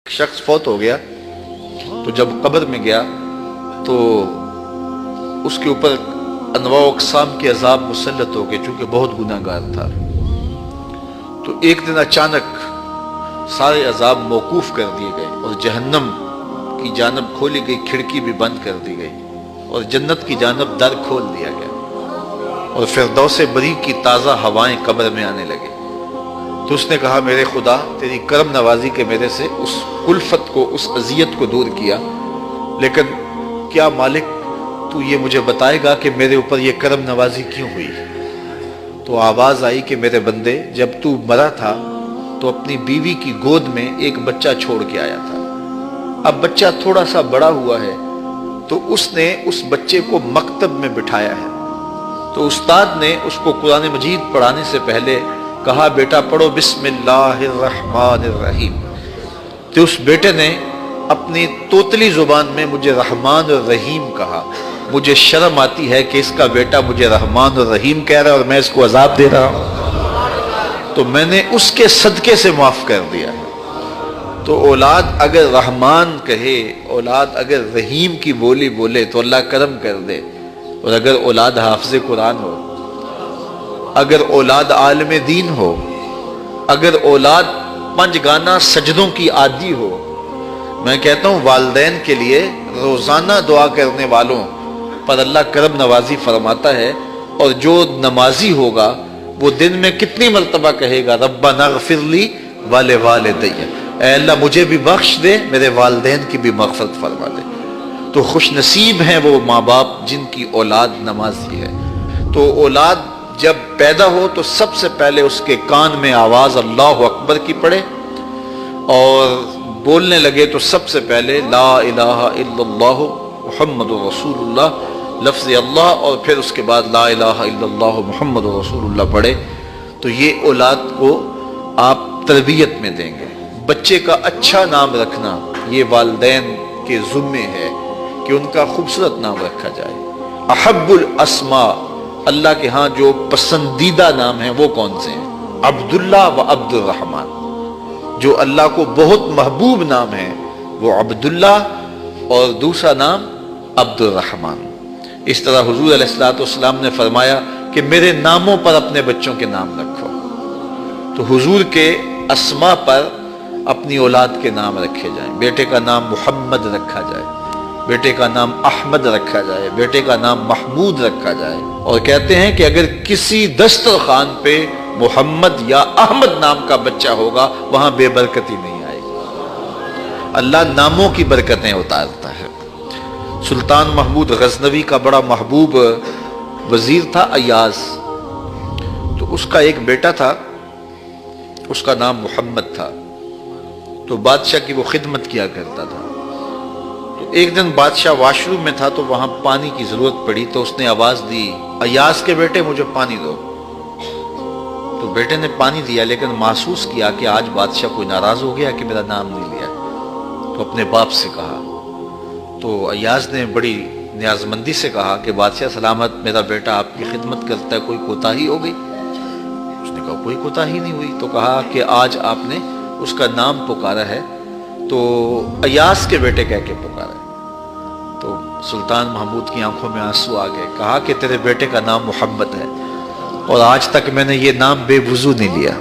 شخص فوت ہو گیا تو جب قبر میں گیا تو اس کے اوپر انواع و اقسام کے عذاب مسلط ہو گئے، چونکہ بہت گناہ گار تھا۔ تو ایک دن اچانک سارے عذاب موقوف کر دیے گئے اور جہنم کی جانب کھولی گئی کھڑکی بھی بند کر دی گئی اور جنت کی جانب در کھول دیا گیا اور فردوس بری کی تازہ ہوائیں قبر میں آنے لگے۔ تو اس نے کہا، میرے خدا، تیری کرم نوازی کے میرے سے اس کلفت کو، اس اذیت کو دور کیا، لیکن کیا مالک تو یہ مجھے بتائے گا کہ میرے اوپر یہ کرم نوازی کیوں ہوئی؟ تو آواز آئی کہ میرے بندے، جب تو مرا تھا تو اپنی بیوی کی گود میں ایک بچہ چھوڑ کے آیا تھا۔ اب بچہ تھوڑا سا بڑا ہوا ہے تو اس نے اس بچے کو مکتب میں بٹھایا ہے۔ تو استاد نے اس کو قرآن مجید پڑھانے سے پہلے کہا، بیٹا پڑھو بسم اللہ الرحمن الرحیم۔ تو اس بیٹے نے اپنی توتلی زبان میں مجھے رحمان اور رحیم کہا۔ مجھے شرم آتی ہے کہ اس کا بیٹا مجھے رحمان اور رحیم کہہ رہا ہے اور میں اس کو عذاب دے رہا ہوں۔ تو میں نے اس کے صدقے سے معاف کر دیا ہے۔ تو اولاد اگر رحمان کہے، اولاد اگر رحیم کی بولی بولے تو اللہ کرم کر دے، اور اگر اولاد حافظ قرآن ہو، اگر اولاد عالم دین ہو، اگر اولاد پنج گانا سجدوں کی عادی ہو، میں کہتا ہوں والدین کے لیے روزانہ دعا کرنے والوں پر اللہ کرم نوازی فرماتا ہے، اور جو نمازی ہوگا وہ دن میں کتنی مرتبہ کہے گا، ربنا اغفر لی ولوالدی، اے اللہ مجھے بھی بخش دے، میرے والدین کی بھی مغفرت فرما دے۔ تو خوش نصیب ہیں وہ ماں باپ جن کی اولاد نمازی ہے۔ تو اولاد جب پیدا ہو تو سب سے پہلے اس کے کان میں آواز اللہ اکبر کی پڑے، اور بولنے لگے تو سب سے پہلے لا الہ الا اللہ محمد رسول اللہ، لفظ اللہ، اور پھر اس کے بعد لا الہ الا اللہ محمد رسول اللہ پڑھے۔ تو یہ اولاد کو آپ تربیت میں دیں گے۔ بچے کا اچھا نام رکھنا یہ والدین کے ذمے ہے کہ ان کا خوبصورت نام رکھا جائے۔ احب الاسماء، اللہ کے ہاں جو پسندیدہ نام ہیں وہ کون سے ہیں؟ عبداللہ و عبد الرحمن۔ جو اللہ کو بہت محبوب نام ہے وہ عبداللہ، اور دوسرا نام عبد الرحمن۔ اس طرح حضور علیہ الصلوۃ والسلام نے فرمایا کہ میرے ناموں پر اپنے بچوں کے نام رکھو۔ تو حضور کے اسماء پر اپنی اولاد کے نام رکھے جائیں۔ بیٹے کا نام محمد رکھا جائے، بیٹے کا نام احمد رکھا جائے، بیٹے کا نام محمود رکھا جائے۔ اور کہتے ہیں کہ اگر کسی دسترخوان پہ محمد یا احمد نام کا بچہ ہوگا وہاں بے برکتی نہیں آئے گی۔ اللہ ناموں کی برکتیں اتارتا ہے۔ سلطان محمود غزنوی کا بڑا محبوب وزیر تھا ایاز، تو اس کا ایک بیٹا تھا، اس کا نام محمد تھا۔ تو بادشاہ کی وہ خدمت کیا کرتا تھا۔ تو ایک دن بادشاہ واش روم میں تھا تو وہاں پانی کی ضرورت پڑی، تو اس نے آواز دی، ایاز کے بیٹے مجھے پانی دو۔ تو بیٹے نے پانی دیا، لیکن محسوس کیا کہ آج بادشاہ کوئی ناراض ہو گیا کہ میرا نام نہیں لیا، تو اپنے باپ سے کہا۔ تو ایاز نے بڑی نیازمندی سے کہا کہ بادشاہ سلامت، میرا بیٹا آپ کی خدمت کرتا ہے، کوئی کوتاہی ہو گئی؟ اس نے کہا کوئی کوتاہی نہیں ہوئی۔ تو کہا کہ آج آپ نے اس کا نام پکارا ہے تو ایاز کے بیٹے کہہ کے پکارا ہے۔ تو سلطان محمود کی آنکھوں میں آنسو آ گئے۔ کہا کہ تیرے بیٹے کا نام محمد ہے، اور آج تک میں نے یہ نام بے وضو نہیں لیا۔